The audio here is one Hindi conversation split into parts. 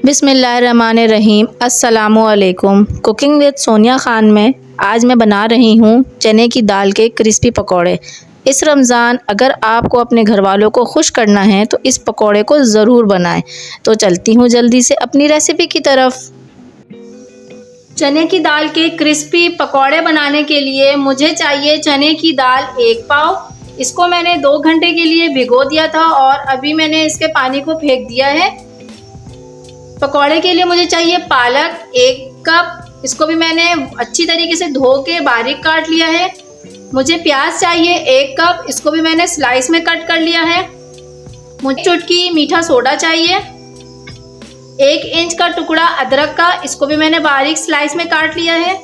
बिस्मिल्लाहिर्रहमानिर्रहीम। अस्सलामुअलैकुम। कुकिंग विद सोनिया ख़ान में आज मैं बना रही हूँ चने की दाल के क्रिस्पी पकौड़े। इस रमज़ान अगर आपको अपने घर वालों को खुश करना है तो इस पकौड़े को ज़रूर बनाएं। तो चलती हूँ जल्दी से अपनी रेसिपी की तरफ। चने की दाल के क्रिस्पी पकौड़े बनाने के लिए मुझे चाहिए चने की दाल 1 पाव। इसको मैंने 2 घंटे के लिए भिगो दिया था और अभी मैंने इसके पानी को फेंक दिया है। पकौड़े के लिए मुझे चाहिए पालक 1 कप। इसको भी मैंने अच्छी तरीके से धो के बारीक काट लिया है। मुझे प्याज चाहिए 1 कप। इसको भी मैंने स्लाइस में कट कर लिया है। मुझे चुटकी मीठा सोडा चाहिए। 1 इंच का टुकड़ा अदरक का, इसको भी मैंने बारीक स्लाइस में काट लिया है।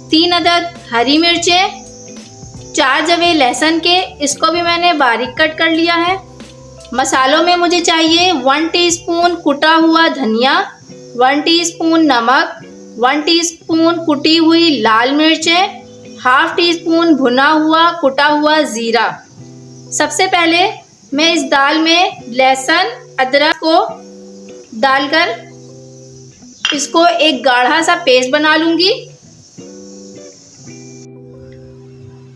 3 अदद हरी मिर्चें, 4 जवे लहसुन के, इसको भी मैंने बारीक कट कर लिया है। मसालों में मुझे चाहिए 1 टीस्पून कुटा हुआ धनिया, 1 टीस्पून नमक, 1 टीस्पून कुटी हुई लाल मिर्चें, ½ टीस्पून भुना हुआ कुटा हुआ ज़ीरा। सबसे पहले मैं इस दाल में लहसुन अदरक को डालकर इसको एक गाढ़ा सा पेस्ट बना लूँगी।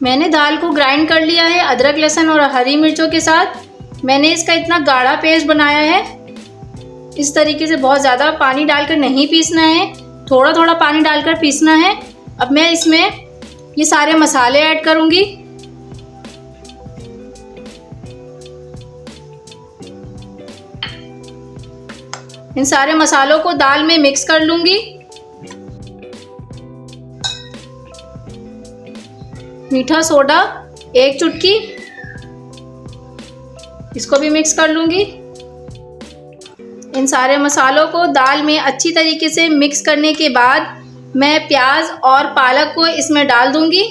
मैंने दाल को ग्राइंड कर लिया है अदरक लहसुन और हरी मिर्चों के साथ। मैंने इसका इतना गाढ़ा पेस्ट बनाया है। इस तरीके से बहुत ज़्यादा पानी डालकर नहीं पीसना है, थोड़ा थोड़ा पानी डालकर पीसना है। अब मैं इसमें ये सारे मसाले ऐड करूँगी। इन सारे मसालों को दाल में मिक्स कर लूँगी। मीठा सोडा 1 चुटकी, इसको भी मिक्स कर लूँगी। इन सारे मसालों को दाल में अच्छी तरीके से मिक्स करने के बाद मैं प्याज और पालक को इसमें डाल दूँगी।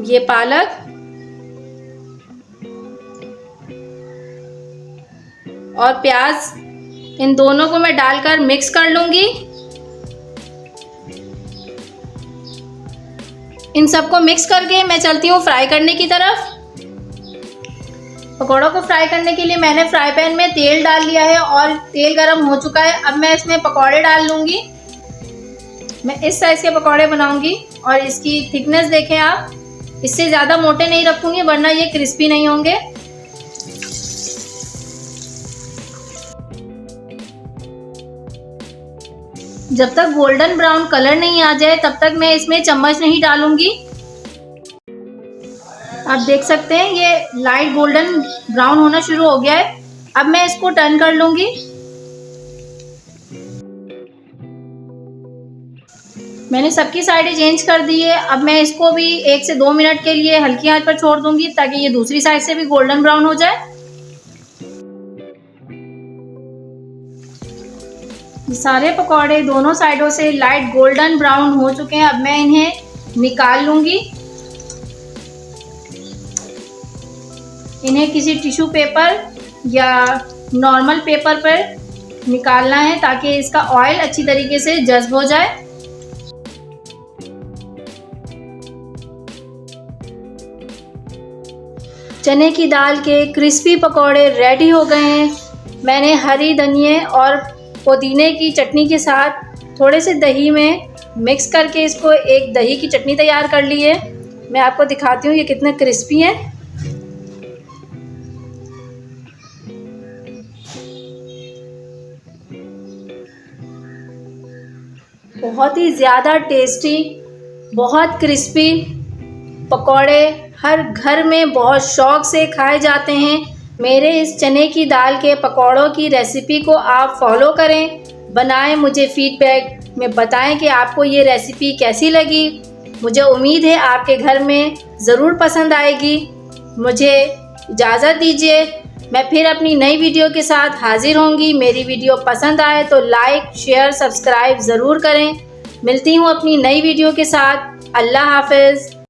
ये पालक और प्याज, इन दोनों को मैं डालकर मिक्स कर लूँगी। इन सबको मिक्स करके मैं चलती हूँ फ्राई करने की तरफ। पकौड़ों को फ्राई करने के लिए मैंने फ्राई पैन में तेल डाल लिया है और तेल गरम हो चुका है। अब मैं इसमें पकौड़े डाल लूँगी। मैं इस साइज़ के पकौड़े बनाऊँगी और इसकी थिकनेस देखें आप। इससे ज़्यादा मोटे नहीं रखूँगी वरना ये क्रिस्पी नहीं होंगे। जब तक गोल्डन ब्राउन कलर नहीं आ जाए तब तक मैं इसमें चम्मच नहीं डालूंगी। आप देख सकते हैं ये लाइट गोल्डन ब्राउन होना शुरू हो गया है। अब मैं इसको टर्न कर लूंगी। मैंने सबकी साइडें चेंज कर दी है। अब मैं इसको भी 1 से 2 मिनट के लिए हल्की आंच पर छोड़ दूंगी ताकि ये दूसरी साइड से भी गोल्डन ब्राउन हो जाए। ये सारे पकौड़े दोनों साइडों से लाइट गोल्डन ब्राउन हो चुके हैं। अब मैं इन्हें निकाल लूँगी। इन्हें किसी टिश्यू पेपर या नॉर्मल पेपर पर निकालना है ताकि इसका ऑयल अच्छी तरीके से जज्ब हो जाए। चने की दाल के क्रिस्पी पकौड़े रेडी हो गए हैं। मैंने हरी धनिया और पुदीने की चटनी के साथ थोड़े से दही में मिक्स करके इसको एक दही की चटनी तैयार कर ली है। मैं आपको दिखाती हूँ ये कितने क्रिस्पी हैं। बहुत ही ज़्यादा टेस्टी, बहुत क्रिस्पी पकौड़े हर घर में बहुत शौक़ से खाए जाते हैं। मेरे इस चने की दाल के पकौड़ों की रेसिपी को आप फॉलो करें, बनाएं, मुझे फीडबैक में बताएं कि आपको ये रेसिपी कैसी लगी। मुझे उम्मीद है आपके घर में ज़रूर पसंद आएगी। मुझे इजाज़त दीजिए, मैं फिर अपनी नई वीडियो के साथ हाजिर होंगी। मेरी वीडियो पसंद आए तो लाइक शेयर सब्सक्राइब ज़रूर करें। मिलती हूँ अपनी नई वीडियो के साथ। अल्लाह हाफ़िज़।